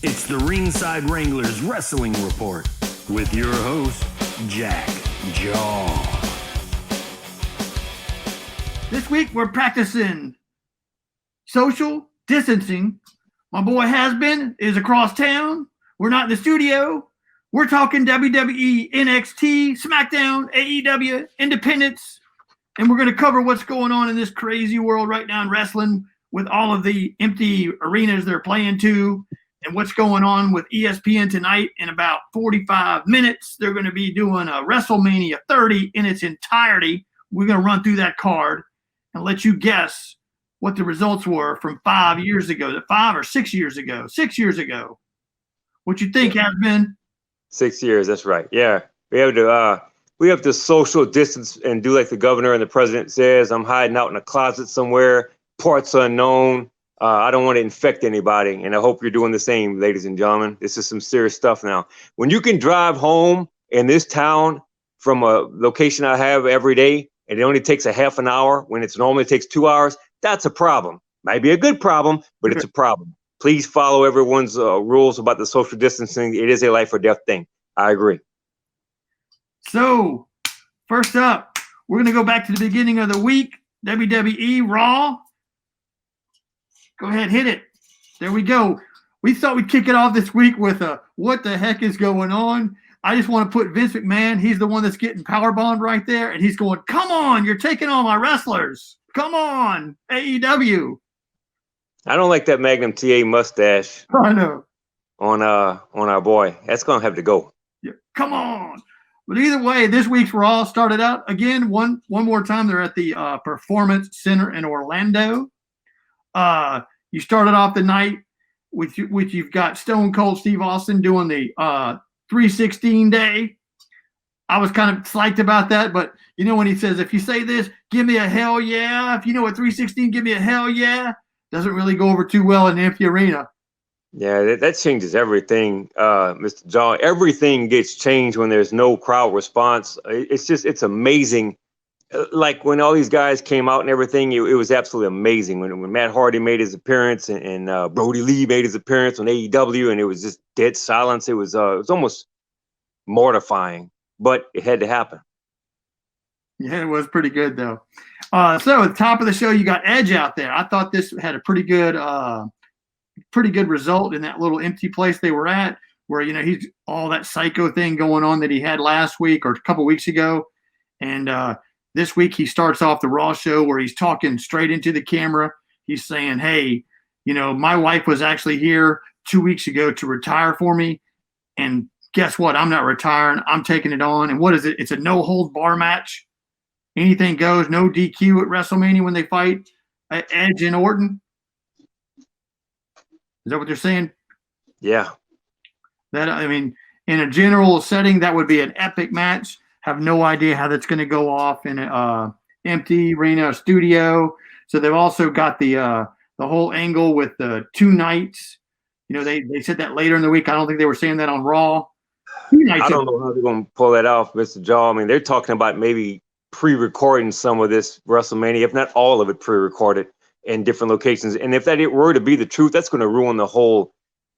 It's the Ringside Wranglers Wrestling Report with your host, Jack Jaw. This week we're practicing social distancing. My boy Has-Been is across town. We're not in the studio. We're talking WWE, NXT, SmackDown, AEW, Independence, and we're going to cover what's going on in this crazy world right now in wrestling with all of the empty arenas they're playing to and what's going on with ESPN tonight. In about 45 minutes, they're going to be doing a WrestleMania 30 in its entirety. We're going to run through that card and let you guess what the results were from 5 years ago, 5 or 6 years ago, 6 years ago. What you think has been? 6 years, that's right. Yeah, we have to social distance and do like the governor and the president says. I'm hiding out in a closet somewhere, parts unknown. I don't want to infect anybody, and I hope you're doing the same, ladies and gentlemen. This is some serious stuff now. When you can drive home in this town from a location I have every day, and it only takes a half an hour when it normally takes 2 hours, that's a problem. Might be a good problem, but it's a problem. Please follow everyone's rules about the social distancing. It is a life or death thing. I agree. So, first up, we're going to go back to the beginning of the week. WWE Raw. Go ahead, hit it. There we go. We thought we'd kick it off this week with what the heck is going on? I just want to put Vince McMahon. He's the one that's getting powerbombed right there. And he's going, come on, you're taking all my wrestlers. Come on, AEW. I don't like that Magnum TA mustache. I know. On our boy. That's going to have to go. Yeah, come on. But either way, this week's Raw started out again one more time. They're at the Performance Center in Orlando. You started off the night with you've got Stone Cold Steve Austin doing the 316 day. I was kind of psyched about that, but you know when he says, if you say this, give me a hell yeah. If you know what 316, give me a hell yeah. Doesn't really go over too well in the empty arena. Yeah, that changes everything, Mr. John. Everything gets changed when there's no crowd response. It's amazing. Like when all these guys came out and everything, it was absolutely amazing. When Matt Hardy made his appearance and Brodie Lee made his appearance on AEW, and it was just dead silence. It was almost mortifying, but it had to happen. Yeah, it was pretty good though. So at the top of the show, you got Edge out there. I thought this had a pretty good result in that little empty place they were at, where he's all that psycho thing going on that he had last week or a couple weeks ago, and this week he starts off the Raw show where he's talking straight into the camera. He's saying, "Hey, my wife was actually here 2 weeks ago to retire for me, and guess what? I'm not retiring. I'm taking it on. And what is it? It's a no holds bar match." Anything goes, no DQ at WrestleMania when they fight Edge and Orton. Is that what they're saying? Yeah. In a general setting, that would be an epic match. Have no idea how that's going to go off in an empty arena studio. So they've also got the whole angle with the 2 nights. They said that later in the week. I don't think they were saying that on Raw. I don't know how they're going to pull that off, Mr. Jaw. They're talking about maybe pre-recording some of this WrestleMania, if not all of it pre-recorded in different locations. And if that were to be the truth, that's going to ruin the whole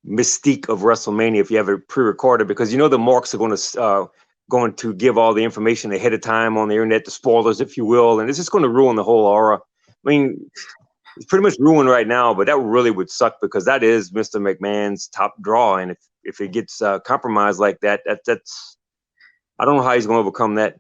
mystique of WrestleMania if you have it pre-recorded, because the marks are going to give all the information ahead of time on the internet, the spoilers, if you will, and it's just going to ruin the whole aura. It's pretty much ruined right now, but that really would suck because that is Mr. McMahon's top draw, and if it gets compromised like that, that's I don't know how he's going to overcome that.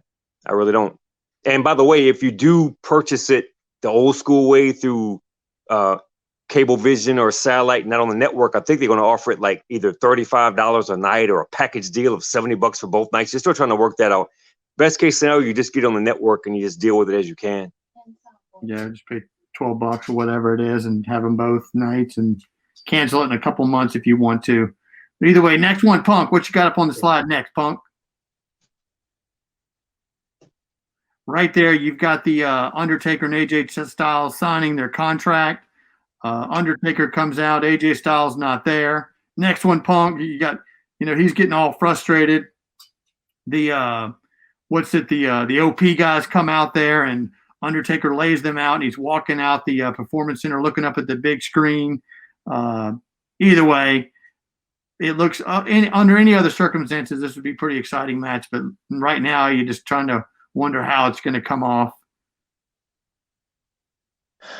I really don't. And by the way, if you do purchase it the old school way through Cablevision or satellite, not on the network, I think they're going to offer it like either $35 a night or a package deal of $70 for both nights. They're still trying to work that out. Best case scenario, you just get on the network and you just deal with it as you can. Yeah, just pay $12 or whatever it is and have them both nights and cancel it in a couple months if you want to. But either way, next one, Punk. What you got up on the slide next, Punk? Right there, you've got the Undertaker and AJ Styles signing their contract. Undertaker comes out. AJ Styles not there. Next one, Punk. You got, he's getting all frustrated. The OP guys come out there and Undertaker lays them out, and he's walking out the Performance Center looking up at the big screen. Either way, it looks under any other circumstances, this would be a pretty exciting match. But right now, you're just trying to wonder how it's going to come off.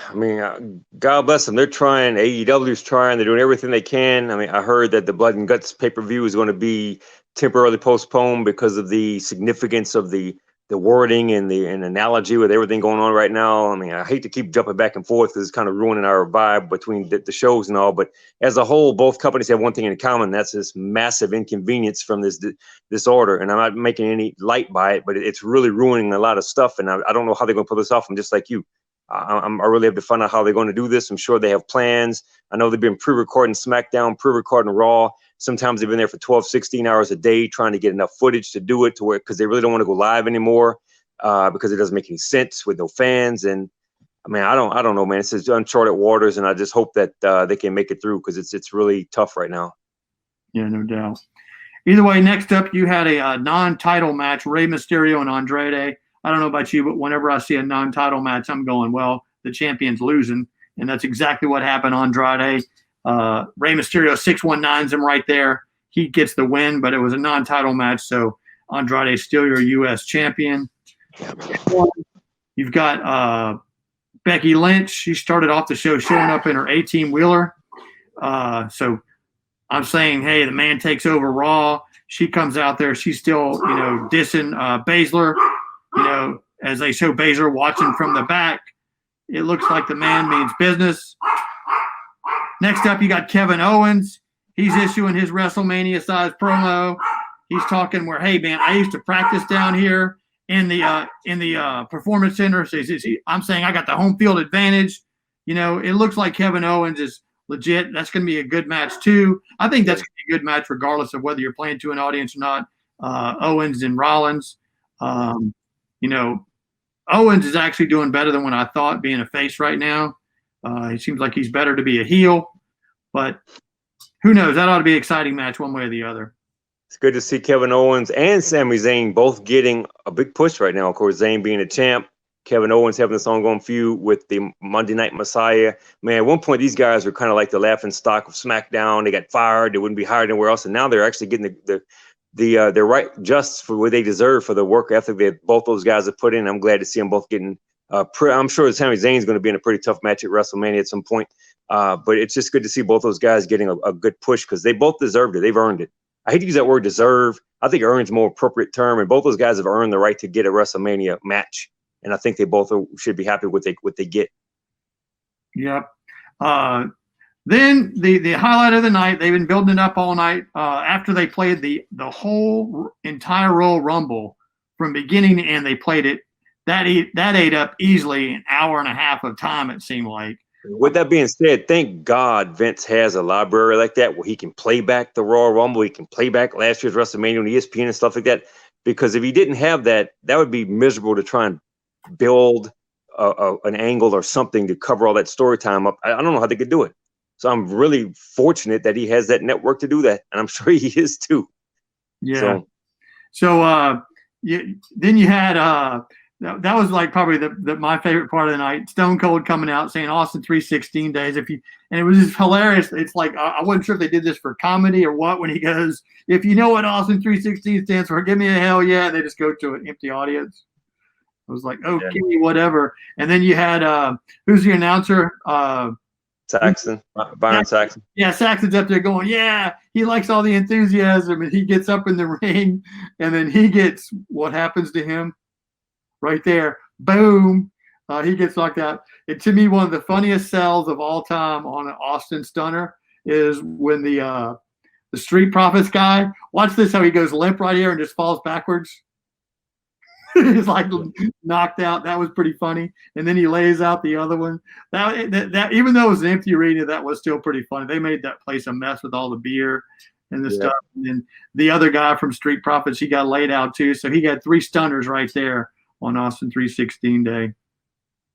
I mean, God bless them. They're trying. AEW's trying. They're doing everything they can. I mean, I heard that the Blood and Guts pay-per-view is going to be temporarily postponed because of the significance of the wording and the analogy with everything going on right now. I mean, I hate to keep jumping back and forth because it's kind of ruining our vibe between the shows and all. But as a whole, both companies have one thing in common. That's this massive inconvenience from this order. And I'm not making any light by it, but it's really ruining a lot of stuff. And I don't know how they're going to pull this off. I'm just like you. I really have to find out how they're going to do this. I'm sure they have plans. I know they've been pre-recording SmackDown, pre-recording Raw. Sometimes they've been there for 12, 16 hours a day trying to get enough footage to do it to where, because they really don't want to go live anymore because it doesn't make any sense with no fans. And I mean, I don't know, man. It's just uncharted waters, and I just hope that they can make it through because it's really tough right now. Yeah, no doubt. Either way, next up, you had a non-title match, Rey Mysterio and Andrade. I don't know about you, but whenever I see a non-title match, I'm going, well, the champion's losing. And that's exactly what happened. Andrade. Rey Mysterio 619s him right there. He gets the win, but it was a non-title match, so Andrade's still your U.S. champion. You've got Becky Lynch. She started off the show showing up in her 18-wheeler. So I'm saying, hey, the man takes over Raw. She comes out there. She's still, dissing Baszler. As they show Baszler watching from the back, it looks like the man means business. Next up, you got Kevin Owens. He's issuing his WrestleMania-sized promo. He's talking where, hey, man, I used to practice down here in the Performance Center. So I'm saying I got the home field advantage. It looks like Kevin Owens is legit. That's going to be a good match, too. I think that's going to be a good match regardless of whether you're playing to an audience or not. Owens and Rollins. Owens is actually doing better than what I thought being a face right now. It seems like he's better to be a heel, but who knows? That ought to be an exciting match one way or the other. It's good to see Kevin Owens and Sami Zayn both getting a big push right now. Of course, Zayn being a champ, Kevin Owens having this ongoing feud with the Monday Night Messiah. Man, at one point, these guys were kind of like the laughing stock of SmackDown. They got fired. They wouldn't be hired anywhere else. And now they're actually getting their right just for what they deserve for the work ethic that both those guys have put in. I'm glad to see them both getting I'm sure Sami Zayn is going to be in a pretty tough match at WrestleMania at some point. But it's just good to see both those guys getting a good push because they both deserved it. They've earned it. I hate to use that word deserve. I think earn is a more appropriate term. And both those guys have earned the right to get a WrestleMania match. And I think they both should be happy with what they get. Yep. Then the highlight of the night, they've been building it up all night. After they played the whole entire Royal Rumble from beginning to end, they played it. That ate up easily an hour and a half of time, it seemed like. With that being said, thank God Vince has a library like that where he can play back the Royal Rumble. He can play back last year's WrestleMania on ESPN and stuff like that. Because if he didn't have that, that would be miserable to try and build an angle or something to cover all that story time up. I don't know how they could do it. So I'm really fortunate that he has that network to do that. And I'm sure he is too. Yeah. So then you had that was like probably my favorite part of the night. Stone Cold coming out saying Austin 316 days. And it was just hilarious. It's like I wasn't sure if they did this for comedy or what. When he goes, if you know what Austin 316 stands for, give me a hell yeah. And they just go to an empty audience. I was like, okay, yeah. Whatever. And then you had who's the announcer? Saxon, Byron Saxon. Yeah, Saxon's up there going, yeah, he likes all the enthusiasm, and he gets up in the ring, and then he gets what happens to him right there. Boom. He gets knocked out. And to me, one of the funniest sells of all time on an Austin Stunner is when the Street Profits guy, watch this, how he goes limp right here and just falls backwards. He's like knocked out. That was pretty funny. And then he lays out the other one. That even though it was an empty arena, that was still pretty funny. They made that place a mess with all the beer and the stuff. And then the other guy from Street Profits, he got laid out too. So he got 3 stunners right there on Austin 316 day.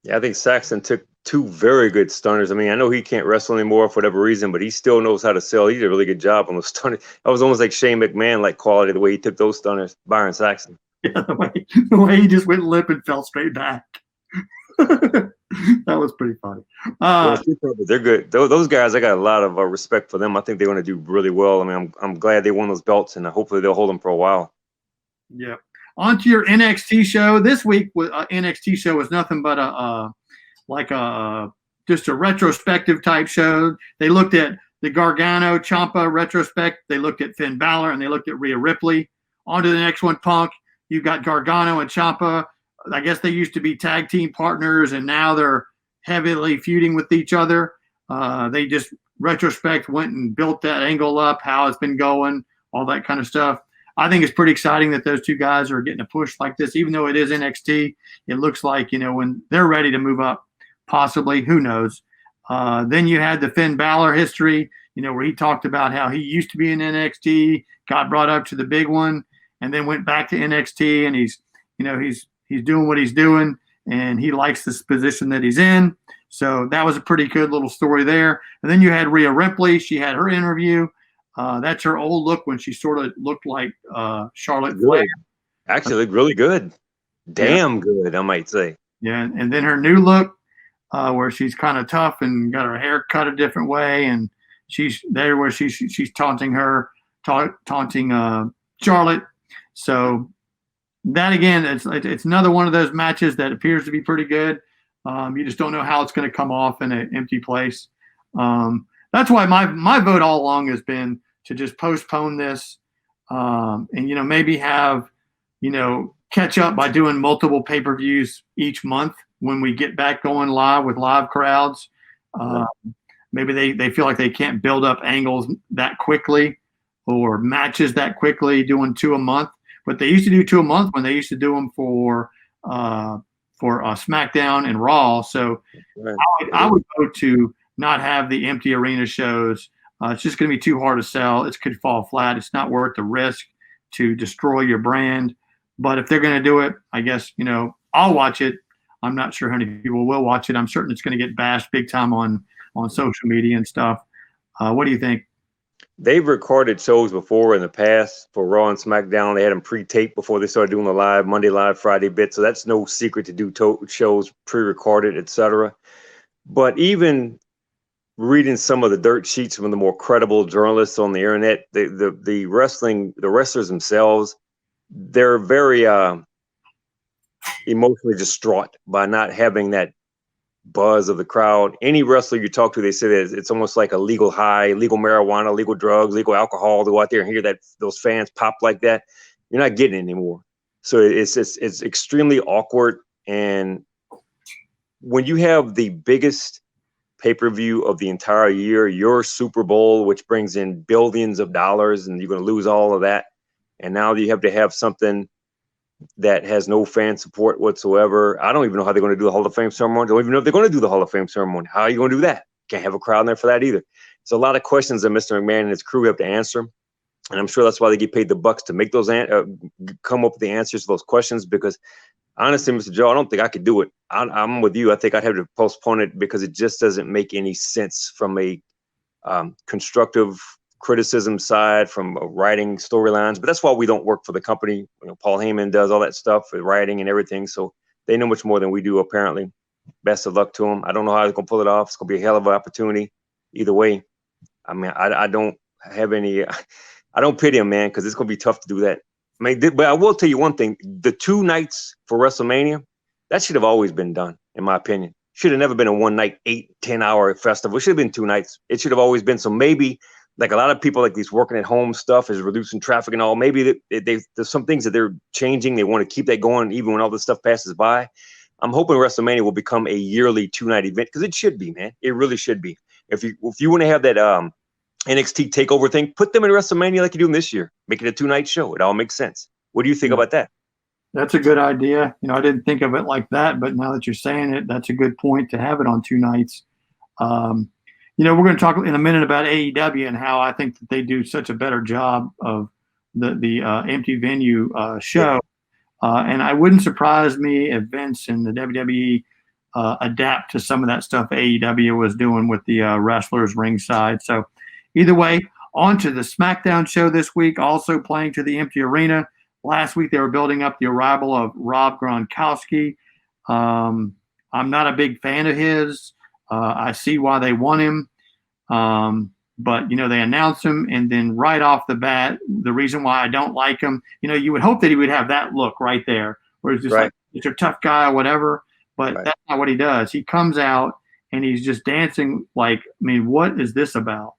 Yeah, I think Saxon took 2 very good stunners. I mean, I know he can't wrestle anymore for whatever reason, but he still knows how to sell. He did a really good job on those stunners. That was almost like Shane McMahon like quality, the way he took those stunners, Byron Saxon. Yeah, the way he just went limp and fell straight back. That was pretty funny. They're good. Those guys, I got a lot of respect for them. I think they're going to do really well. I mean, I'm glad they won those belts, and hopefully they'll hold them for a while. Yeah. On to your NXT show this week. NXT show was nothing but just a retrospective type show. They looked at the Gargano Ciampa retrospect. They looked at Finn Balor, and they looked at Rhea Ripley. On to the next one, Punk. You've got Gargano and Ciampa. I guess they used to be tag team partners, and now they're heavily feuding with each other. They just retrospect went and built that angle up, how it's been going, all that kind of stuff. I think it's pretty exciting that those two guys are getting a push like this, even though it is NXT. It looks like, when they're ready to move up, possibly, who knows. Then you had the Finn Balor history, where he talked about how he used to be in NXT, got brought up to the big one, and then went back to NXT, and he's doing what he's doing, and he likes this position that he's in. So that was a pretty good little story there. And then you had Rhea Ripley. She had her interview. That's her old look when she sort of looked like Charlotte Flair. Actually, looked really good. Damn good, I might say. Yeah, and then her new look, where she's kind of tough and got her hair cut a different way, and she's there where she's taunting Charlotte. So that again, it's another one of those matches that appears to be pretty good. You just don't know how it's going to come off in an empty place. That's why my vote all along has been to just postpone this, and maybe have catch up by doing multiple pay-per-views each month when we get back going live with live crowds. Maybe they feel like they can't build up angles that quickly or matches that quickly doing 2 a month, but they used to do 2 a month when they used to do them for SmackDown and Raw. So right. I would vote to not have the empty arena shows. It's just going to be too hard to sell. It could fall flat. It's not worth the risk to destroy your brand. But if they're going to do it, I guess, I'll watch it. I'm not sure how many people will watch it. I'm certain it's going to get bashed big time on social media and stuff. What do you think? They've recorded shows before in the past for Raw and SmackDown. They had them pre-taped before they started doing the live Monday live Friday bit. So that's no secret to do shows pre-recorded, etc. But even reading some of the dirt sheets from the more credible journalists on the internet, the wrestlers themselves, they're very emotionally distraught by not having that buzz of the crowd. Any wrestler you talk to, they say that it's almost like a legal high, legal marijuana, legal drugs, legal alcohol to go out there and hear that those fans pop like that. You're not getting it anymore. So it's extremely awkward. And when you have the biggest pay-per-view of the entire year, your Super Bowl, which brings in billions of dollars, and you're going to lose all of that, and now you have to have something that has no fan support whatsoever. I don't even know how they're going to do the Hall of Fame ceremony. I don't even know if they're going to do the Hall of Fame ceremony. How are you going to do that? Can't have a crowd in there for that either. It's a lot of questions that Mr. McMahon and his crew have to answer. And I'm sure that's why they get paid the bucks to make those come up with the answers to those questions. Because honestly, Mr. Joe, I don't think I could do it. I'm with you. I think I'd have to postpone it because it just doesn't make any sense from a constructive criticism side, from writing storylines. But that's why we don't work for the company. Paul Heyman does all that stuff with writing and everything. So they know much more than we do, apparently. Best of luck to them. I don't know how they're going to pull it off. It's going to be a hell of an opportunity either way. I mean, I don't have any, I don't pity him, man, because it's going to be tough to do that. I mean, but I will tell you one thing. The 2 nights for WrestleMania, that should have always been done, in my opinion. Should have never been a 1 night, 8-10 hour festival. It should have been 2 nights. It should have always been. So maybe, like a lot of people, like these working at home stuff is reducing traffic and all. Maybe there's some things that they're changing. They want to keep that going even when all this stuff passes by. I'm hoping WrestleMania will become a yearly 2-night event, because it should be, man. It really should be. If you want to have that NXT takeover thing, put them in WrestleMania like you're doing this year. Make it a 2-night show. It all makes sense. What do you think about that? That's a good idea. I didn't think of it like that, but now that you're saying it, that's a good point to have it on 2 nights. We're going to talk in a minute about AEW and how I think that they do such a better job of the empty venue show. And it wouldn't surprise me if Vince and the WWE adapt to some of that stuff AEW was doing with the wrestlers ringside. So either way, on to the SmackDown show this week, also playing to the empty arena. Last week, they were building up the arrival of Rob Gronkowski. I'm not a big fan of his. I see why they want him. But, they announce him, and then right off the bat, the reason why I don't like him, you would hope that he would have that look right there, where it's just Right. like, it's a tough guy or whatever, but Right. that's not what he does. He comes out, and he's just dancing like, what is this about?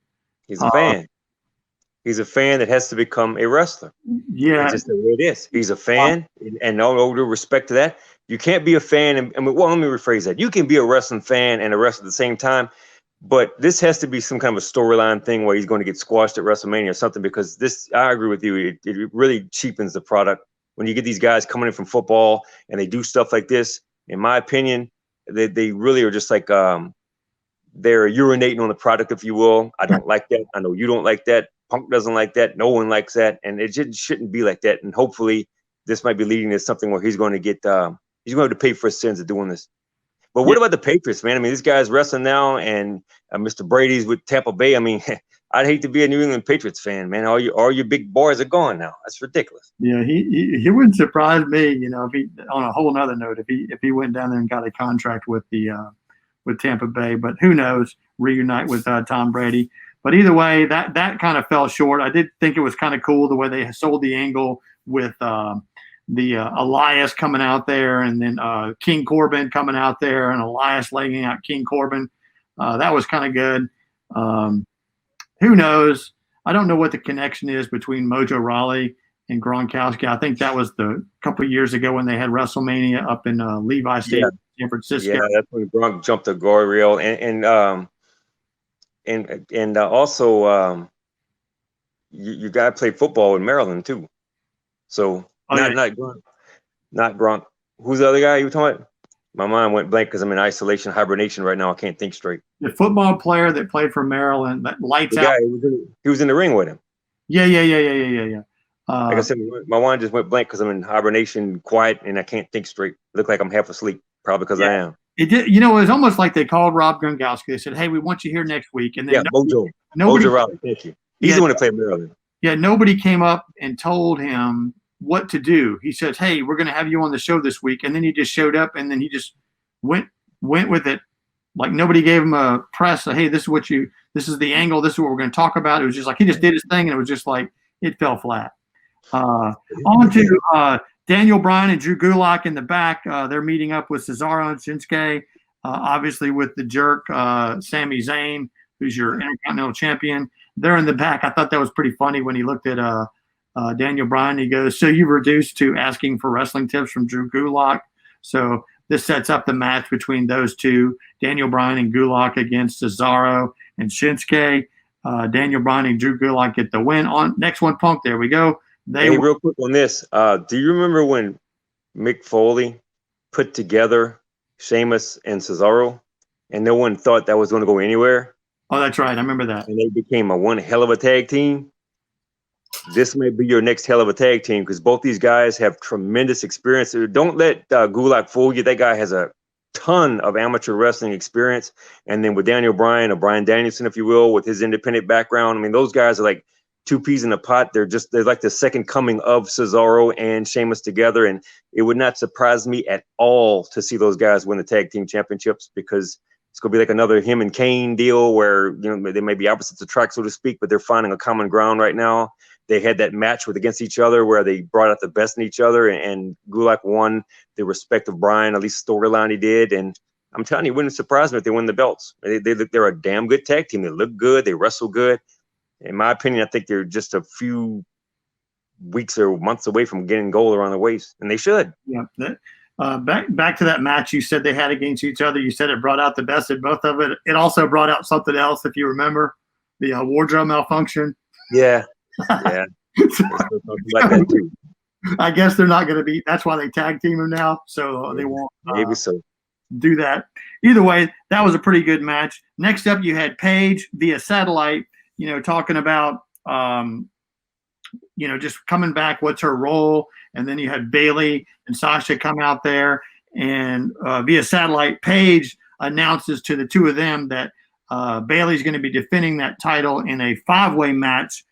He's a fan. He's a fan that has to become a wrestler. Yeah. It's just the way it is. He's a fan, and all due respect to that, you can't be a fan. Well, let me rephrase that. You can be a wrestling fan and a wrestler at the same time, but this has to be some kind of a storyline thing where he's going to get squashed at WrestleMania or something, because this, I agree with you, it really cheapens the product. When you get these guys coming in from football and they do stuff like this, in my opinion, they really are just like, they're urinating on the product, if you will. I don't like that. I know you don't like that. Punk doesn't like that. No one likes that. And it just shouldn't be like that. And hopefully this might be leading to something where he's going to get, he's going to have to pay for his sins of doing this. But what about the Patriots, man? I mean, this guy's wrestling now, and Mr. Brady's with Tampa Bay. I mean, I'd hate to be a New England Patriots fan, man. All your big boys are gone now. That's ridiculous. Yeah, he wouldn't surprise me, if he, on a whole nother note, if he went down there and got a contract with with Tampa Bay, but who knows, reunite with Tom Brady. But either way, that kind of fell short. I did think it was kind of cool the way they sold the angle with the Elias coming out there, and then King Corbin coming out there, and Elias laying out King Corbin. That was kind of good. Who knows? I don't know what the connection is between Mojo Rawley and Gronkowski. I think that was the couple of years ago when they had WrestleMania up in Levi Stadium, San Francisco. Yeah, that's when Gronk jumped the guardrail, and also you got to play football in Maryland too. So not Gronk. Who's the other guy you were talking about? My mind went blank because I'm in isolation, hibernation right now. I can't think straight. The football player that played for Maryland, that lights out. He was in the ring with him. Yeah. Like I said, my mind just went blank because I'm in hibernation, quiet, and I can't think straight. Look like I'm half asleep, probably because I am. It did. It was almost like they called Rob Gronkowski. They said, "Hey, we want you here next week." And then Mojo Rawley, thank you. He's the one that played Maryland. Yeah, nobody came up and told him what to do. He says, "Hey, we're going to have you on the show this week," and then he just showed up, and then he just went with it. Like nobody gave him a press. Hey, this is the angle. This is what we're going to talk about. It was just like he just did his thing, and it was just like it fell flat. On to Daniel Bryan and Drew Gulak in the back. They're meeting up with Cesaro and Shinsuke, obviously with the jerk Sami Zayn, who's your Intercontinental Champion. They're in the back. I thought that was pretty funny when he looked at Daniel Bryan. He goes, "So you've reduced to asking for wrestling tips from Drew Gulak." So this sets up the match between those two, Daniel Bryan and Gulak against Cesaro and Shinsuke. Daniel Bryan and Drew Gulak get the win. On next one, Punk. There we go. Real quick on this. Do you remember when Mick Foley put together Sheamus and Cesaro, and no one thought that was going to go anywhere? Oh, that's right. I remember that. And they became one hell of a tag team. This may be your next hell of a tag team because both these guys have tremendous experience. Don't let Gulak fool you. That guy has a ton of amateur wrestling experience. And then with Daniel Bryan, or Bryan Danielson, if you will, with his independent background, I mean, those guys are like two peas in a pot. They're like the second coming of Cesaro and Sheamus together. And it would not surprise me at all to see those guys win the tag team championships, because it's going to be like another him and Kane deal where, they may be opposites attract, so to speak, but they're finding a common ground right now. They had that match against each other where they brought out the best in each other, and Gulak won the respect of Bryan, at least storyline he did. And I'm telling you, it wouldn't surprise me if they win the belts. They're a damn good tag team. They look good. They wrestle good. In my opinion, I think they're just a few weeks or months away from getting gold around the waist, and they should. Yeah. Back to that match you said they had against each other. You said it brought out the best in both of it. It also brought out something else, if you remember, the wardrobe malfunction. Yeah. Yeah. Like that too. I guess they're not going to be. That's why they tag team him now, so they won't. Maybe so. Do that. Either way, that was a pretty good match. Next up, you had Paige via satellite. Talking about just coming back. What's her role? And then you had Bayley and Sasha come out there, and via satellite, Paige announces to the two of them that Bayley's going to be defending that title in a 5-way match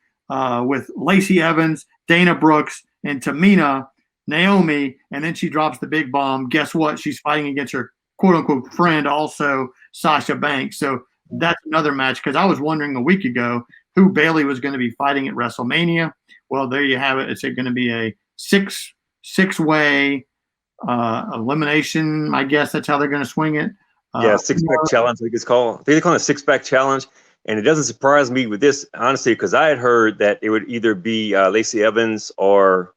with Lacey Evans, Dana Brooks, and Tamina, Naomi, and then she drops the big bomb. Guess what? She's fighting against her quote unquote friend, also Sasha Banks. So that's another match, because I was wondering a week ago who Bayley was going to be fighting at WrestleMania. Well, there you have it. It's going to be a six-way elimination. I guess that's how they're going to swing it. Yeah, six-pack challenge, I think it's called. I think they call it a six-pack challenge. And it doesn't surprise me with this, honestly, because I had heard that it would either be Lacey Evans or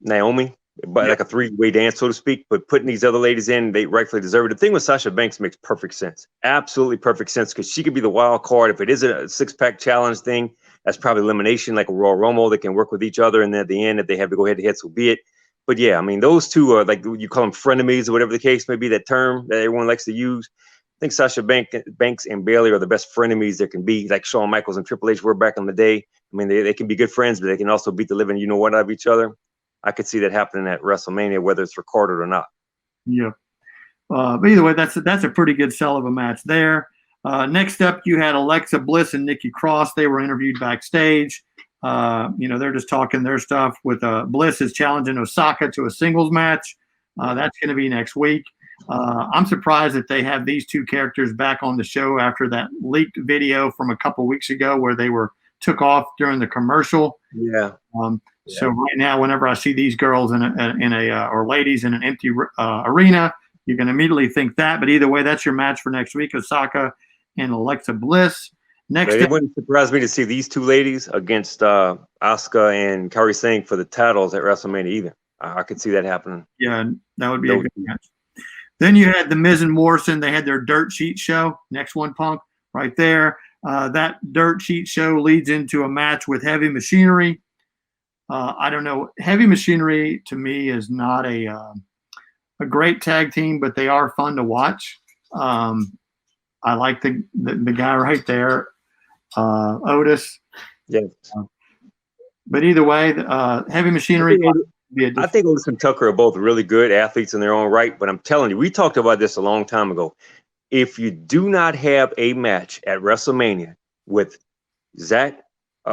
Naomi, but like a three-way dance, so to speak. But putting these other ladies in, they rightfully deserve it. The thing with Sasha Banks makes perfect sense. Absolutely perfect sense, because she could be the wild card. If it is a six-pack challenge thing, that's probably elimination, like a Royal Rumble. They can work with each other, and then at the end, if they have to go head-to-head, so be it. But yeah, I mean, those two are like, you call them frenemies or whatever the case may be, that term that everyone likes to use. I think Sasha Banks and Bayley are the best frenemies there can be, like Shawn Michaels and Triple H were back in the day. I mean, they can be good friends, but they can also beat the living out of each other. I could see that happening at WrestleMania, whether it's recorded or not. Yeah. But either way, that's a pretty good sell of a match there. Next up, you had Alexa Bliss and Nikki Cross. They were interviewed backstage. They're just talking their stuff with Bliss is challenging Osaka to a singles match. That's going to be next week. I'm surprised that they have these two characters back on the show after that leaked video from a couple weeks ago where they took off during the commercial. Yeah. So right now, whenever I see these girls or ladies in an empty arena, you can immediately think that. But either way, that's your match for next week: Osaka and Alexa Bliss. Next, it wouldn't surprise me to see these two ladies against Asuka and Kairi Singh for the titles at WrestleMania either. I could see that happening. Yeah, that would be a good match. Then you had The Miz and Morrison. They had their dirt sheet show. Next one, Punk, right there. That dirt sheet show leads into a match with Heavy Machinery. I don't know. Heavy Machinery to me is not a great tag team, but they are fun to watch. I like the guy right there, Otis. Yes. But either way, Heavy Machinery. I think Otis and Tucker are both really good athletes in their own right, but I'm telling you, we talked about this a long time ago. If you do not have a match at WrestleMania with Ziggler,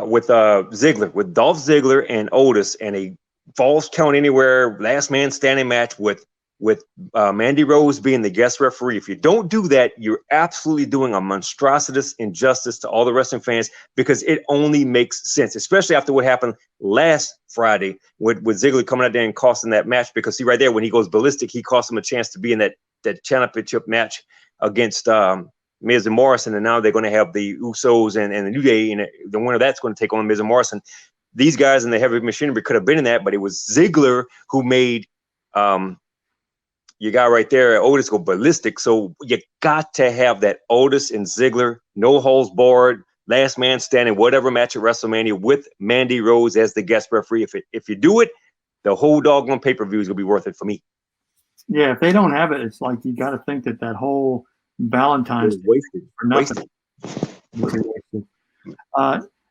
with Dolph Ziggler and Otis, and a Falls Count Anywhere last man standing match with Mandy Rose being the guest referee, if you don't do that, you're absolutely doing a monstrous injustice to all the wrestling fans, because it only makes sense, especially after what happened last Friday with Ziggler coming out there and costing that match. Because see, right there, when he goes ballistic, he cost him a chance to be in that championship match against Miz and Morrison, and now they're going to have the Usos and the New Day, and the winner that's going to take on Miz and Morrison. These guys in the Heavy Machinery could have been in that, but it was Ziggler who made you got right there, Otis go ballistic. So you got to have that Otis and Ziggler, no holds barred, last man standing, whatever match at WrestleMania with Mandy Rose as the guest referee. If you do it, the whole doggone pay-per-view is gonna be worth it for me. Yeah, if they don't have it, it's like you got to think that whole Valentine's wasted for nothing.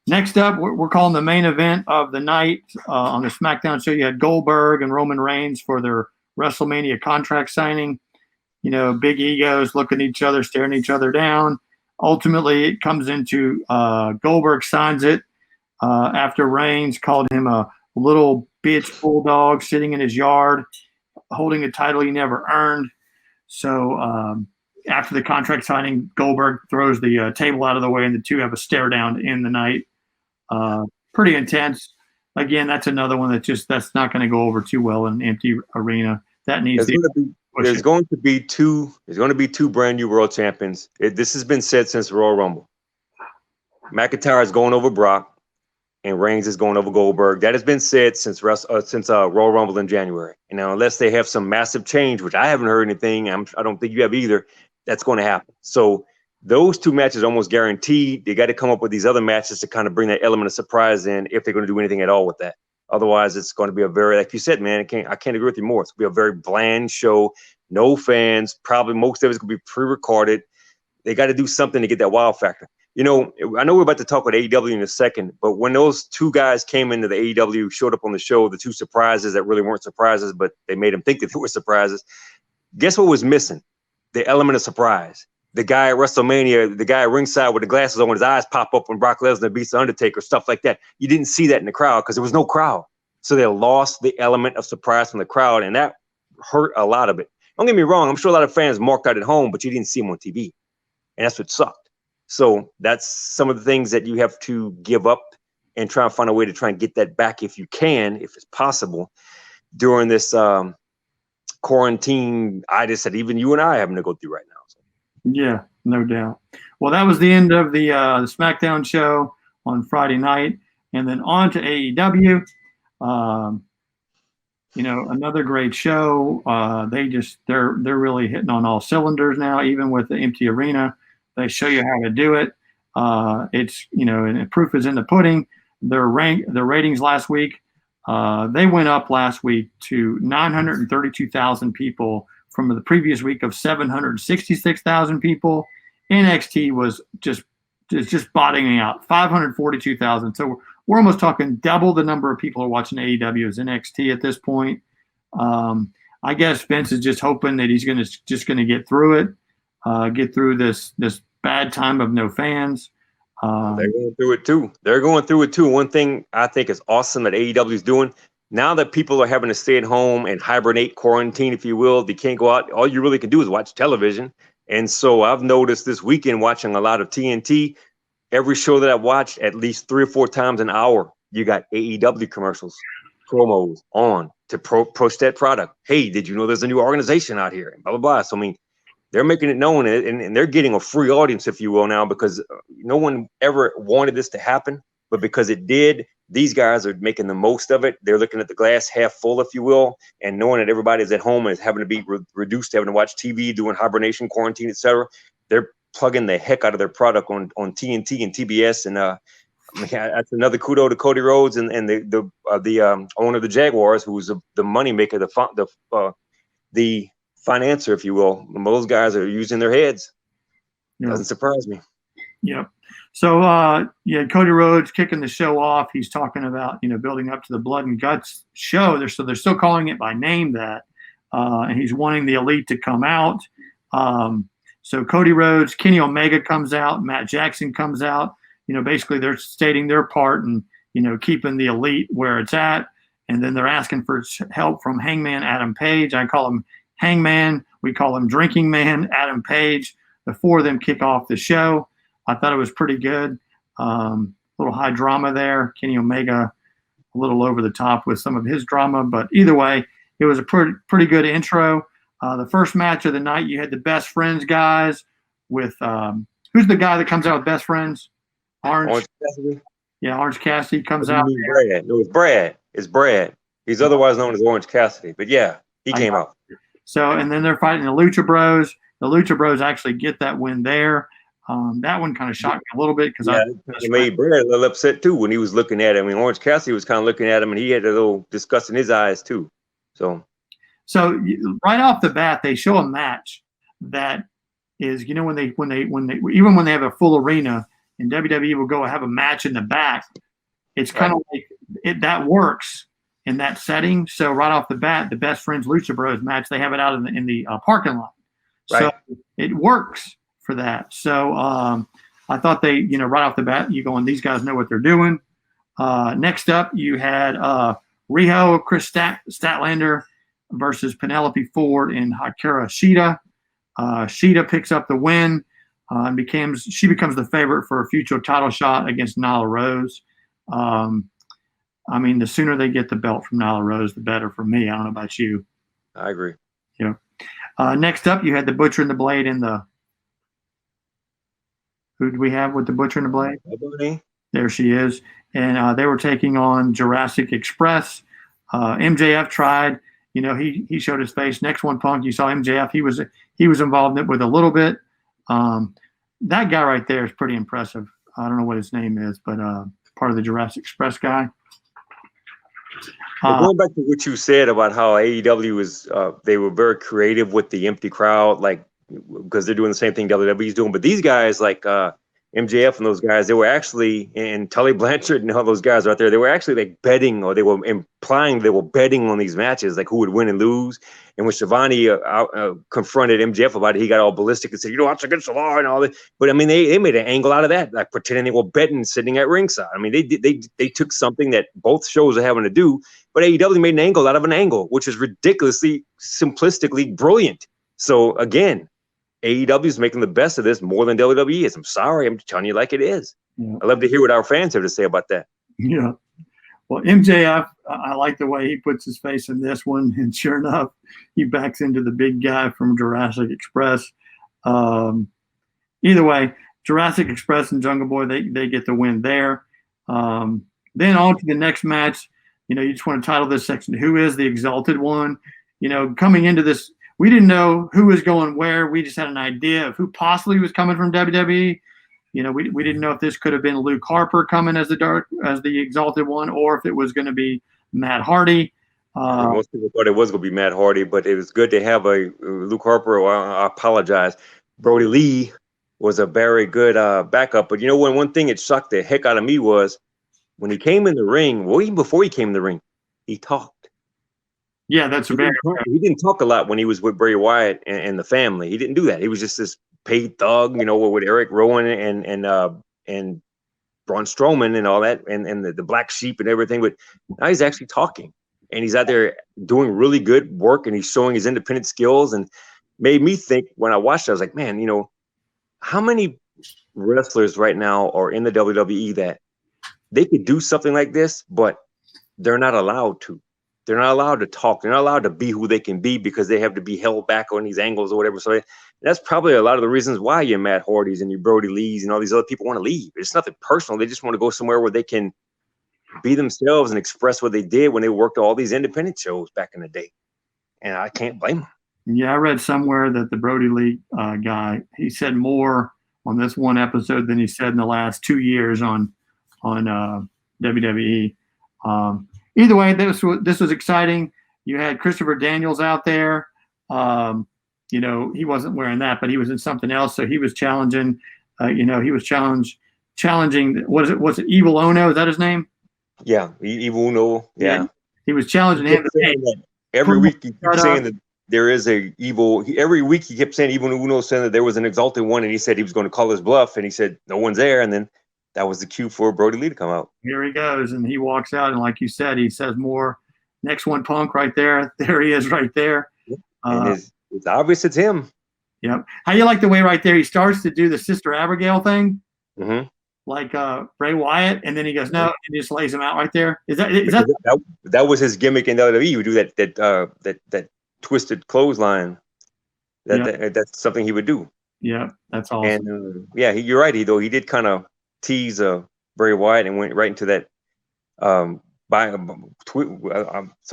Next up, we're calling the main event of the night on the SmackDown show. You had Goldberg and Roman Reigns for their WrestleMania contract signing. Big egos looking at each other, staring each other down. Ultimately, it comes into Goldberg signs it after Reigns called him a little bitch bulldog sitting in his yard, holding a title he never earned. So after the contract signing, Goldberg throws the table out of the way, and the two have a stare down to end the night. Pretty intense. Again, that's another one that's not going to go over too well in an empty arena. That needs there's going to be two brand new world champions. This has been said since Royal Rumble. McIntyre is going over Brock, and Reigns is going over Goldberg. That has been said since Royal Rumble in January. And now, unless they have some massive change, which I haven't heard anything, I don't think you have either, that's going to happen. So those two matches are almost guaranteed. They got to come up with these other matches to kind of bring that element of surprise in, if they're going to do anything at all with that. Otherwise, it's going to be a very, like you said, man, I can't agree with you more. It's going to be a very bland show. No fans. Probably most of it's going to be pre-recorded. They got to do something to get that wow factor. I know we're about to talk about AEW in a second, but when those two guys came into the AEW, showed up on the show, the two surprises that really weren't surprises, but they made them think that they were surprises. Guess what was missing? The element of surprise. The guy at WrestleMania, the guy at ringside with the glasses on, his eyes pop up when Brock Lesnar beats the Undertaker, stuff like that. You didn't see that in the crowd because there was no crowd. So they lost the element of surprise from the crowd, and that hurt a lot of it. Don't get me wrong. I'm sure a lot of fans marked out at home, but you didn't see them on TV. And that's what sucked. So that's some of the things that you have to give up and try and find a way to try and get that back if you can, if it's possible, during this quarantine itis that even you and I are having to go through right now. So. Yeah, no doubt. Well, that was the end of the SmackDown show on Friday night, and then on to AEW. Another great show. They're really hitting on all cylinders now, even with the empty arena. They show you how to do it. And proof is in the pudding. Their ratings last week, they went up last week to 932,000 people from the previous week of 766,000 people. NXT was just bottoming out, 542,000. So we're almost talking double the number of people who are watching AEW as NXT at this point. I guess Vince is just hoping that he's just gonna get through it, get through this bad time of no fans. They're going through it too. One thing I think is awesome that AEW is doing, now that people are having to stay at home and hibernate, quarantine, if you will, they can't go out. All you really can do is watch television. And so I've noticed this weekend watching a lot of TNT, every show that I watched at least 3 or 4 times an hour, you got AEW commercials, promos on to push that product. Hey, did you know there's a new organization out here? And blah, blah, blah. So, I mean, they're making it known, and they're getting a free audience, if you will, now, because no one ever wanted this to happen. But because it did, these guys are making the most of it. They're looking at the glass half full, if you will, and knowing that everybody's at home and is having to be reduced to having to watch TV, doing hibernation, quarantine, etc. They're plugging the heck out of their product on TNT and TBS. And that's another kudo to Cody Rhodes and the owner of the Jaguars, who was the money maker, the financer, if you will. Those guys are using their heads. Yeah. Doesn't surprise me. Yep. So, Cody Rhodes kicking the show off. He's talking about, building up to the Blood and Guts show. They're still calling it by name that. And he's wanting the Elite to come out. So Cody Rhodes, Kenny Omega comes out, Matt Jackson comes out. Basically they're stating their part and, keeping the Elite where it's at. And then they're asking for help from Hangman Adam Page. I call him Hangman. We call him Drinking Man Adam Page. The 4 of them kick off the show. I thought it was pretty good. A little high drama there. Kenny Omega a little over the top with some of his drama. But either way, it was a pretty good intro. The first match of the night, you had the Best Friends guys with who's the guy that comes out with Best Friends? Orange Cassidy. Yeah, Orange Cassidy comes out. Brad. No, it's Brad. It's Brad. He's otherwise known as Orange Cassidy. But yeah, he came out. So, and then they're fighting the Lucha Bros. The Lucha Bros actually get that win there. That one kind of shocked me a little bit because it made Brad a little upset too when he was looking at him. I mean, Orange Cassidy was kind of looking at him, and he had a little disgust in his eyes too. So right off the bat, they show a match that is, when they have a full arena and WWE will go have a match in the back. It's kind of like that works in that setting. So right off the bat, the Best Friends Lucha Bros match, they have it out in the parking lot. Right. So it works for that. So I thought they, right off the bat, these guys know what they're doing. Next up, you had Riho, Chris Statlander versus Penelope Ford and Hikaru Shida. Shida picks up the win and she becomes the favorite for a future title shot against Nyla Rose. The sooner they get the belt from Nyla Rose, the better for me. I don't know about you. I agree. Yeah. Next up, you had the Butcher and the Blade and who do we have with the Butcher and the Blade? Brodie. There she is. And they were taking on Jurassic Express. MJF tried. He showed his face. Next one, Punk, you saw MJF. He was involved in it with a little bit. That guy right there is pretty impressive. I don't know what his name is, but part of the Jurassic Express guy. Going back to what you said about how AEW is, they were very creative with the empty crowd, because they're doing the same thing WWE's doing. But these guys, like MJF and those guys, they were actually, and Tully Blanchard and all those guys out there, they were actually betting, or they were implying they were betting on these matches, like who would win and lose. And when Shivani confronted MJF about it, he got all ballistic and said, that's against the law and all that. But they made an angle out of that, like pretending they were betting sitting at ringside. They took something that both shows are having to do, but AEW made an angle out of an angle, which is ridiculously, simplistically brilliant. So again, AEW is making the best of this more than WWE is. I'm sorry, I'm telling you like it is. Yeah. I love to hear what our fans have to say about that. Yeah. Well, MJF, I like the way he puts his face in this one, and sure enough, he backs into the big guy from Jurassic Express. Either way, Jurassic Express and Jungle Boy, they get the win there. Then on to the next match. You just want to title this section, Who is the Exalted One? Coming into this, we didn't know who was going where. We just had an idea of who possibly was coming from WWE. We didn't know if this could have been Luke Harper coming as the Exalted One, or if it was going to be Matt Hardy. Most people thought it was going to be Matt Hardy, but it was good to have a Luke Harper. I apologize. Brodie Lee was a very good backup. But one thing that shocked the heck out of me was when he came in the ring. Well, even before he came in the ring, he talked. Yeah, that's he didn't talk a lot when he was with Bray Wyatt and the family. He didn't do that. He was just this paid thug, with Eric Rowan and Braun Strowman and all that, and the Black Sheep and everything. But now he's actually talking, and he's out there doing really good work, and he's showing his independent skills, and made me think when I watched it, I was like, man, how many wrestlers right now are in the WWE that they could do something like this, but they're not allowed to. They're not allowed to talk. They're not allowed to be who they can be because they have to be held back on these angles or whatever. So that's probably a lot of the reasons why your Matt Hardys and your Brodie Lees and all these other people want to leave. It's nothing personal. They just want to go somewhere where they can be themselves and express what they did when they worked all these independent shows back in the day. And I can't blame them. Yeah, I read somewhere that the Brodie Lee guy, he said more on this one episode than he said in the last 2 years on WWE. Either way, this was exciting. You had Christopher Daniels out there. He wasn't wearing that, but he was in something else. So he was challenging. He was challenging. What is it? Was it Evil Uno? Is that his name? Yeah, Evil Uno. Yeah. He was challenging him. Every week he kept saying that there is a evil. Every week he kept saying Evil Uno, saying that there was an exalted one, and he said he was going to call his bluff, and he said no one's there, and then that was the cue for Brodie Lee to come out. Here he goes, and he walks out, and like you said, he says more. Next one, Punk, right there. There he is, right there. And it's obvious it's him. Yep. How you like the way right there he starts to do the Sister Abigail thing, like Bray Wyatt, and then he goes no, and just lays him out right there. Is that was his gimmick in WWE? He would do that twisted clothesline. That's something he would do. Yeah, that's awesome. And you're right. He did kind of tease Bray Wyatt and went right into that. I'm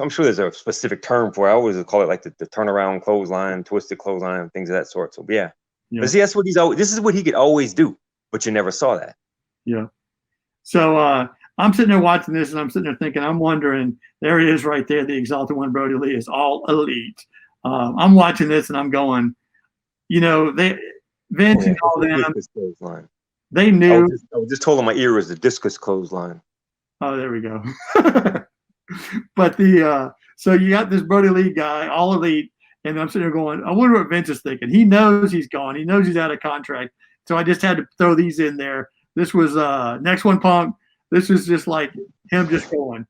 sure there's a specific term for it. I always call it like the turnaround clothesline, twisted clothesline, and things of that sort. So yeah. But see, that's what this is what he could always do, but you never saw that. Yeah. So I'm sitting there watching this, and I'm sitting there thinking, I'm wondering, there he is right there, the Exalted One, Brodie Lee is all elite. I'm watching this, and I'm going, Vince and all them. They knew. I was just told him my ear was the discus clothesline. Oh, there we go. But so you got this Brodie Lee guy, all elite, and I'm sitting there going, I wonder what Vince is thinking. He knows he's gone. He knows he's out of contract. So I just had to throw these in there. This was next one, Punk. This was just like him just going.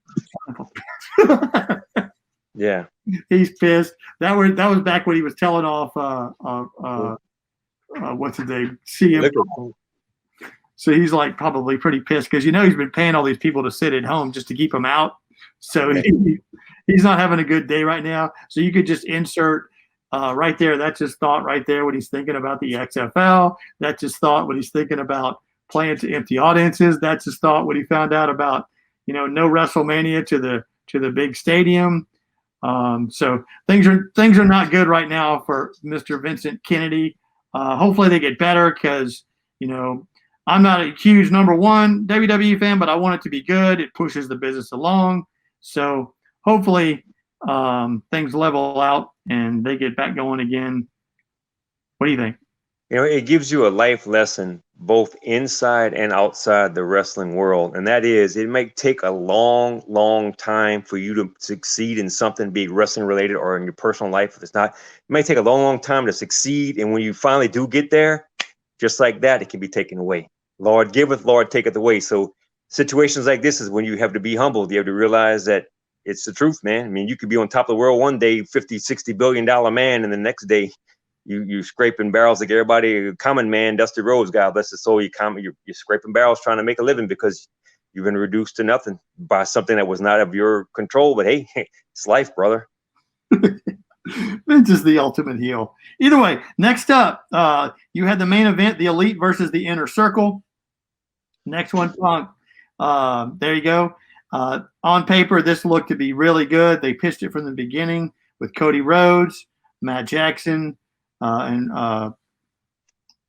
Yeah. He's pissed. That was back when he was telling off what's his name? CM. So he's like probably pretty pissed because he's been paying all these people to sit at home just to keep him out. So he's not having a good day right now. So you could just insert right there. That's his thought right there. What he's thinking about the XFL. That's his thought. What he's thinking about playing to empty audiences. That's his thought. What he found out about no WrestleMania to the big stadium. So things are not good right now for Mr. Vincent Kennedy. Hopefully they get better because I'm not a huge number one WWE fan, but I want it to be good. It pushes the business along. So hopefully things level out and they get back going again. What do you think? It gives you a life lesson both inside and outside the wrestling world. And that is, it may take a long, long time for you to succeed in something, be wrestling related or in your personal life. If it's not, it may take a long, long time to succeed. And when you finally do get there, just like that, it can be taken away. Lord giveth, Lord taketh away. So situations like this is when you have to be humbled. You have to realize that it's the truth, man. I mean, you could be on top of the world one day, $50-60 billion man, and the next day you scraping barrels like everybody, common man, Dusty Rhodes, God bless his soul. You're scraping barrels trying to make a living because you've been reduced to nothing by something that was not of your control. But hey, it's life, brother. Vince is the ultimate heel. Either way, next up, you had the main event, the Elite versus the Inner Circle. Next one, Punk. There you go. On paper, this looked to be really good. They pitched it from the beginning with Cody Rhodes, Matt Jackson, and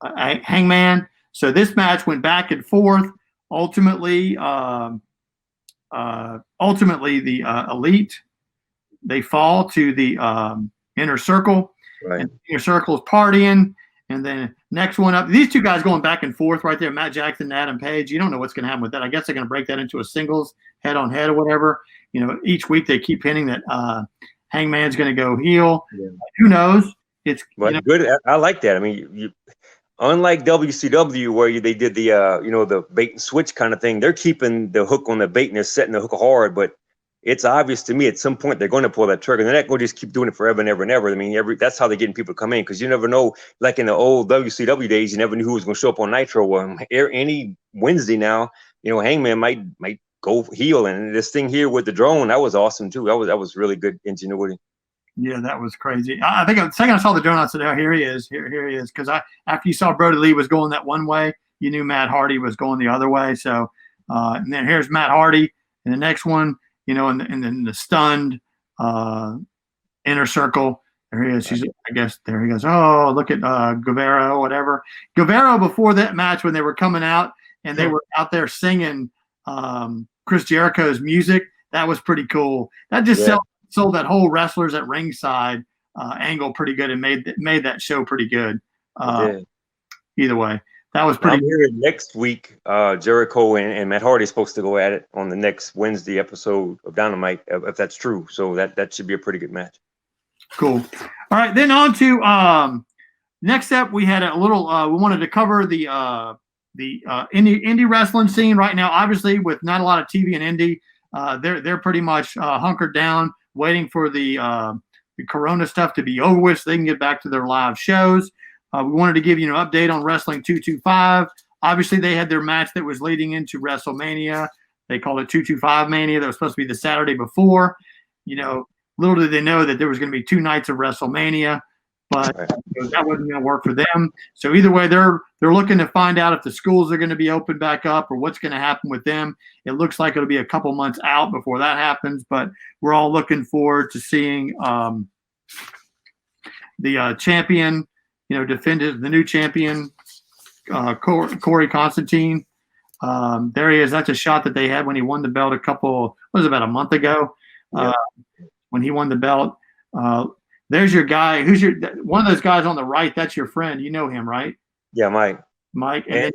Hangman. So this match went back and forth. Ultimately, the Elite, they fall to the Inner Circle. Right. And the Inner Circle is partying. And then next one up, these two guys going back and forth right there, Matt Jackson and Adam Page. You don't know what's going to happen with that. I guess they're going to break that into a singles head-on-head or whatever. You know, each week they keep hinting that Hangman's going to go heel. Yeah. Who knows? It's good. I like that. I mean, you unlike WCW where they did the the bait and switch kind of thing, they're keeping the hook on the bait and they're setting the hook hard. But it's obvious to me at some point they're going to pull that trigger. They're not going to just keep doing it forever and ever and ever. I mean, that's how they're getting people to come in, because you never know. Like in the old WCW days, you never knew who was going to show up on Nitro. Well, any Wednesday now, Hangman might go heel, and this thing here with the drone, that was awesome too. That was really good ingenuity. Yeah, that was crazy. I think the second I saw the drone, I said, "Oh, here he is, here he is." Because after you saw Brodie Lee was going that one way, you knew Matt Hardy was going the other way. So, and then here's Matt Hardy in the next one. And then the stunned Inner Circle. There he is. I guess there he goes. Oh, look at Guevara, whatever. Guevara, before that match, when they were coming out and they were out there singing Chris Jericho's music, that was pretty cool. That just sold that whole wrestlers at ringside angle pretty good and made that show pretty good. Either way. That was pretty good. Here next week, Jericho and Matt Hardy is supposed to go at it on the next Wednesday episode of Dynamite, if that's true. So that should be a pretty good match. Cool. All right, then on to next up. We had a little. We wanted to cover the indie wrestling scene right now. Obviously, with not a lot of TV and indie, they're pretty much hunkered down, waiting for the Corona stuff to be over with, so they can get back to their live shows. We wanted to give you an update on Wrestling 225. Obviously, they had their match that was leading into WrestleMania. They called it 225 Mania. That was supposed to be the Saturday before. Little did they know that there was going to be 2 nights of WrestleMania, but that wasn't going to work for them. So either way, they're looking to find out if the schools are going to be open back up or what's going to happen with them. It looks like it'll be a couple months out before that happens, but we're all looking forward to seeing the champion, defended the new champion, Corey Constantine. There he is. That's a shot that they had when he won the belt about a month ago. When he won the belt. There's your guy. Who's one of those guys on the right? That's your friend. You know him, right? Yeah, Mike. And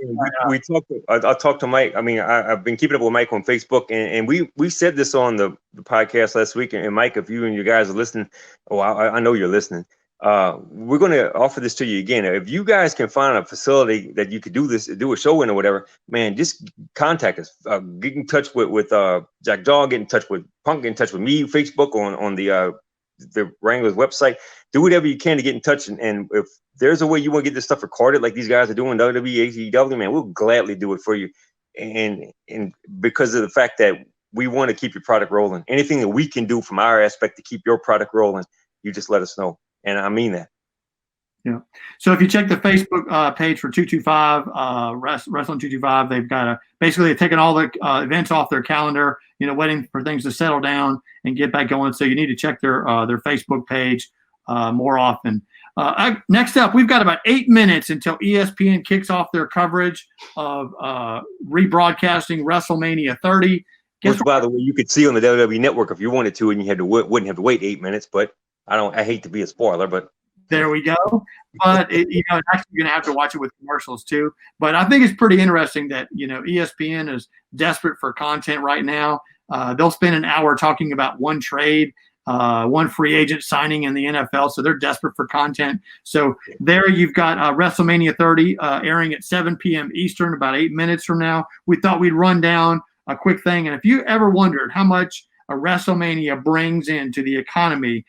we talked. I talked to Mike. I mean, I've been keeping up with Mike on Facebook, and we said this on the podcast last week. And Mike, if you and you guys are listening, I know you're listening. We're going to offer this to you again. If you guys can find a facility that you could do a show in or whatever, man, just contact us. Get in touch with Jack Jaw. Get in touch with Punk. Get in touch with me. Facebook on the Wranglers website. Do whatever you can to get in touch. And if there's a way you want to get this stuff recorded, like these guys are doing, WWE, AEW, man, we'll gladly do it for you. And because of the fact that we want to keep your product rolling, anything that we can do from our aspect to keep your product rolling, you just let us know. And I mean that. Yeah. So if you check the Facebook page for 225, Wrestling 225, they've got basically taken all the events off their calendar, waiting for things to settle down and get back going. So you need to check their Facebook page more often. Next up, we've got about 8 minutes until ESPN kicks off their coverage of rebroadcasting WrestleMania 30. Which, by the way, you could see on the WWE Network if you wanted to, and you wouldn't have to wait 8 minutes. But I hate to be a spoiler, but there we go. But actually you're gonna have to watch it with commercials too. But I think it's pretty interesting that ESPN is desperate for content right now. They'll spend an hour talking about one trade, one free agent signing in the NFL. So they're desperate for content. So there you've got WrestleMania 30 airing at 7 p.m. Eastern, about 8 minutes from now. We thought we'd run down a quick thing. And if you ever wondered how much a WrestleMania brings into the economy.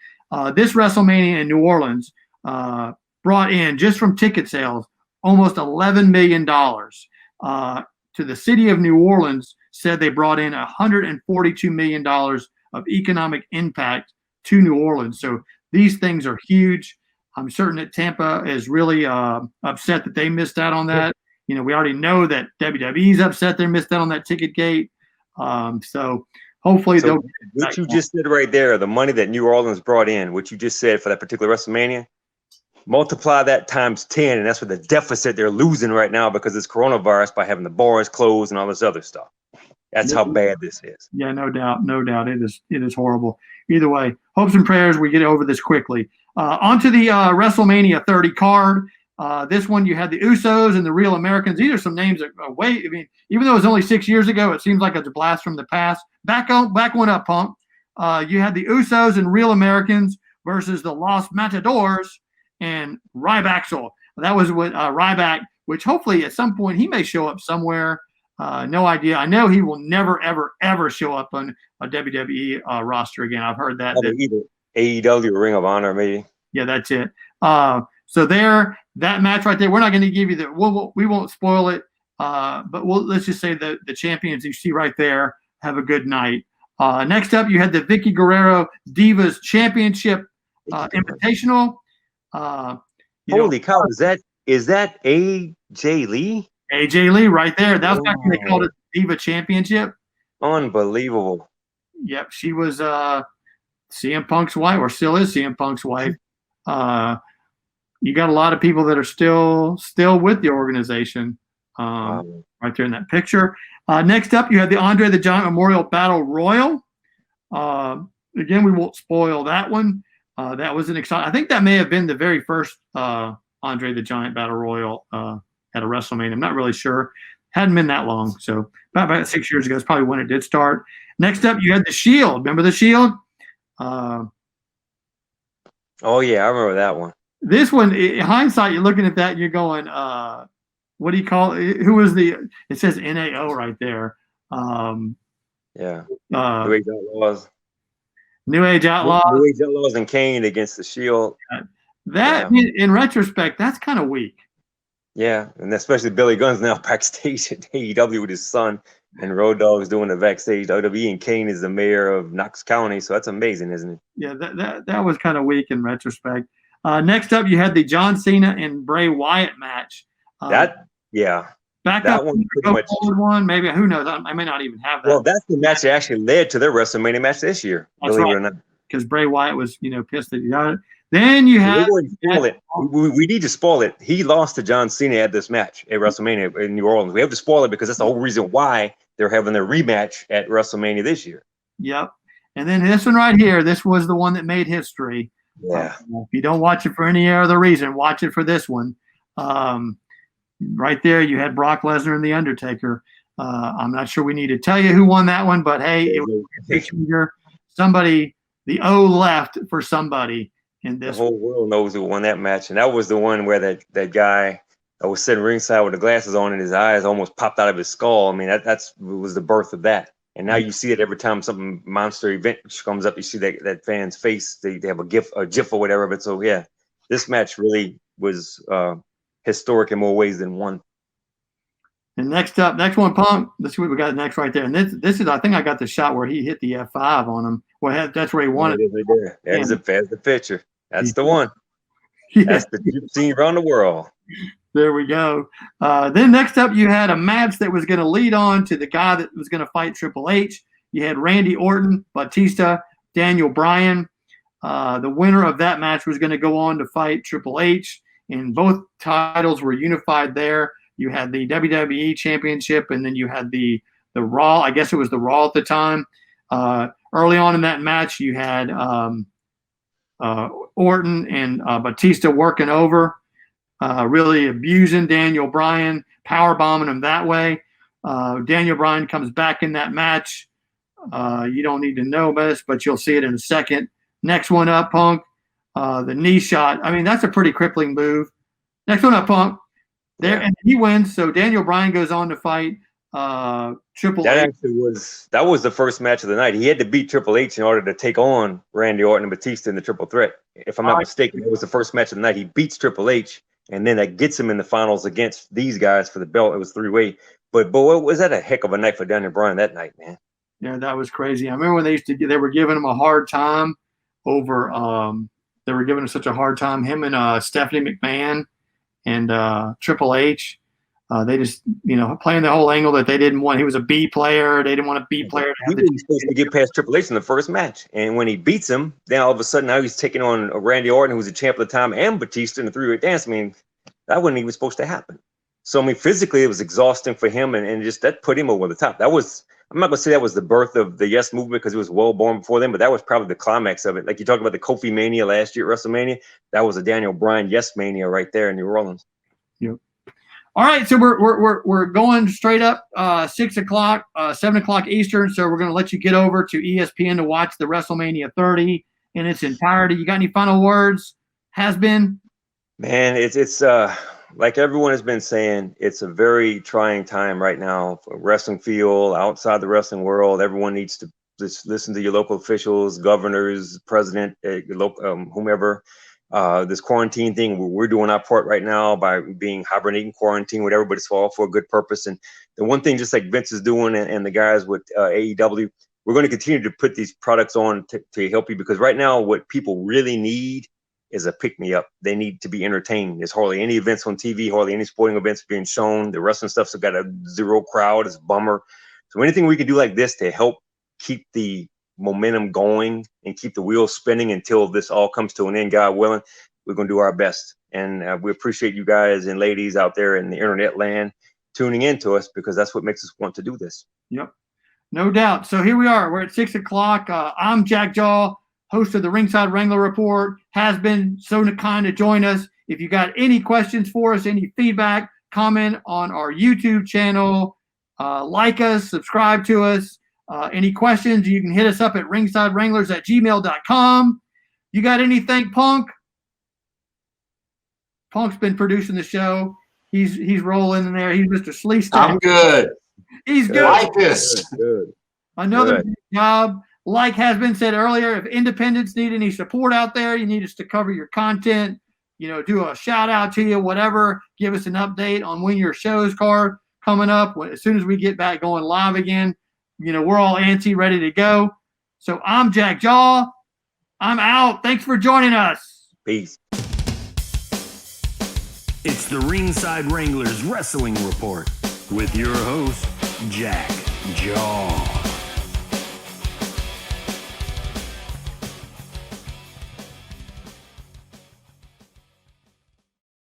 This WrestleMania in New Orleans brought in, just from ticket sales, almost $11 million. To the city of New Orleans, said they brought in $142 million of economic impact to New Orleans. So these things are huge. I'm certain that Tampa is really upset that they missed out on that. You know, we already know that WWE's upset they missed out on that ticket gate. So hopefully they'll. What you just said right there, the money that New Orleans brought in, what you just said for that particular WrestleMania, multiply that times 10, and that's what the deficit they're losing right now because it's coronavirus by having the bars closed and all this other stuff. That's how bad this is. Yeah, no doubt. It is horrible. Either way, hopes and prayers we get over this quickly. Onto the WrestleMania 30 card. This one you had the Usos and the Real Americans. These are some names that even though it was only 6 years ago, it seems like it's a blast from the past. Back one up, Punk. You had the Usos and Real Americans versus the Los Matadors and Ryback. That was with Ryback, which hopefully at some point he may show up somewhere. No idea. I know he will never, ever, ever show up on a WWE roster again. I've heard that. Either AEW or Ring of Honor, maybe. Yeah, that's it. So that match right there, we're not going to give you we won't spoil it. But let's just say the champions you see right there have a good night. Next up, you had the Vicky Guerrero Divas Championship Invitational. Holy cow! Is that AJ Lee? AJ Lee right there. That was back when they called it Diva Championship. Unbelievable. Yep, she was CM Punk's wife, or still is CM Punk's wife. You got a lot of people that are still with the organization right there in that picture. Next up, you had the Andre the Giant Memorial Battle Royal. Again, we won't spoil that one. That was an exciting. I think that may have been the very first Andre the Giant Battle Royal at a WrestleMania. I'm not really sure. Hadn't been that long. So about 6 years ago is probably when it did start. Next up, you had the Shield. Remember the Shield? Oh, yeah, I remember that one. This one, in hindsight, you're looking at that and you're going, what do you call it? Who was it says NAO right there. Yeah. New Age Outlaws. New Age Outlaws. New Age Outlaws and Kane against the Shield. In retrospect, that's kind of weak. Yeah, and especially Billy Gunn's now backstage at AEW with his son, and Road Dogg's doing the backstage WWE, and Kane is the mayor of Knox County, so that's amazing, isn't it? Yeah, that was kind of weak in retrospect. Next up, you had the John Cena and Bray Wyatt match. Back that up one pretty much. One, maybe, who knows? I may not even have that. Well, that's the match that actually led to their WrestleMania match this year. That's believe right. it or not. Because Bray Wyatt was, pissed that he got it. Then you have. We need to spoil it. He lost to John Cena at this match at WrestleMania in New Orleans. We have to spoil it because that's the whole reason why they're having their rematch at WrestleMania this year. Yep. And then this one right here, this was the one that made history. Yeah. If you don't watch it for any other reason, watch it for this one. Right there, you had Brock Lesnar and The Undertaker. I'm not sure we need to tell you who won that one, but hey, it was somebody, the O left for somebody in this. The whole world knows who won that match. And that was the one where that guy that was sitting ringside with the glasses on and his eyes almost popped out of his skull. I mean, that was the birth of that. And now you see it every time something monster event comes up. You see that fan's face. They have a GIF or whatever. But so yeah, this match really was historic in more ways than one. And next one, Punk. Let's see what we got next right there. And this is, I think I got the shot where he hit the F5 on him. Well, that's where he won it. There's the picture. That's the one. Yeah. That's the you've seen around the world. There we go. Then next up, you had a match that was going to lead on to the guy that was going to fight Triple H. You had Randy Orton, Batista, Daniel Bryan. The winner of that match was going to go on to fight Triple H, and both titles were unified there. You had the WWE Championship, and then you had the Raw. I guess it was the Raw at the time. Early on in that match, you had Orton and Batista working over. Really abusing Daniel Bryan, powerbombing him that way. Daniel Bryan comes back in that match. You don't need to know this, but you'll see it in a second. Next one up, Punk. The knee shot. I mean, that's a pretty crippling move. Next one up, Punk. There, and he wins. So Daniel Bryan goes on to fight Triple That H. actually was the first match of the night. He had to beat Triple H in order to take on Randy Orton and Batista in the Triple Threat. If I'm not mistaken, it was the first match of the night. He beats Triple H, and then that gets him in the finals against these guys for the belt. It was 3-way. But boy, was that a heck of a night for Daniel Bryan that night, man. Yeah, that was crazy. I remember when they were giving him a hard time over. They were giving him such a hard time. Him and Stephanie McMahon and Triple H. They just, playing the whole angle that they didn't want. He was a B player. They didn't want a B player. He was supposed to get past Triple H in the first match. And when he beats him, then all of a sudden now he's taking on Randy Orton, who was a champ at the time, and Batista in the 3-way dance. I mean, that wasn't even supposed to happen. So, I mean, physically it was exhausting for him, and just that put him over the top. That was, I'm not going to say that was the birth of the Yes movement because it was well born before then, but that was probably the climax of it. Like you talked about the Kofi Mania last year at WrestleMania. That was a Daniel Bryan Yes Mania right there in New Orleans. Yep. All right, so we're going straight up 6 o'clock, 7 o'clock Eastern. So we're going to let you get over to ESPN to watch the WrestleMania 30 in its entirety. You got any final words? Has been? Man, it's like everyone has been saying, it's a very trying time right now for wrestling field, outside the wrestling world. Everyone needs to just listen to your local officials, governors, president, whomever. This quarantine thing, we're doing our part right now by being hibernating quarantine, whatever, but it's all for a good purpose. And the one thing, just like Vince is doing and the guys with AEW, we're going to continue to put these products on to help you, because right now what people really need is a pick-me-up. They need to be entertained. There's hardly any events on TV, hardly any sporting events being shown. The wrestling stuff's got a zero crowd. It's a bummer. So anything we can do like this to help keep the momentum going and keep the wheels spinning until this all comes to an end, God willing, we're going to do our best. And we appreciate you guys and ladies out there in the internet land tuning in to us, because that's what makes us want to do this. Yep, no doubt. So here we are. We're at 6 o'clock. I'm Jack Jaw, host of the Ringside Wrangler Report. Has been so kind to join us. If you got any questions for us, any feedback, comment on our YouTube channel, like us, subscribe to us. Any questions, you can hit us up at ringsidewranglers@gmail.com. You got anything, Punk? Punk's been producing the show. He's rolling in there. He's Mr. Sleestak. I'm good. He's good. Like this. Good. Another good job. Like has been said earlier, if independents need any support out there, you need us to cover your content, do a shout out to you, whatever. Give us an update on when your shows are coming up. As soon as we get back going live again, we're all antsy, ready to go. So I'm Jack Jaw. I'm out. Thanks for joining us. Peace. It's the Ringside Wranglers Wrestling Report with your host, Jack Jaw.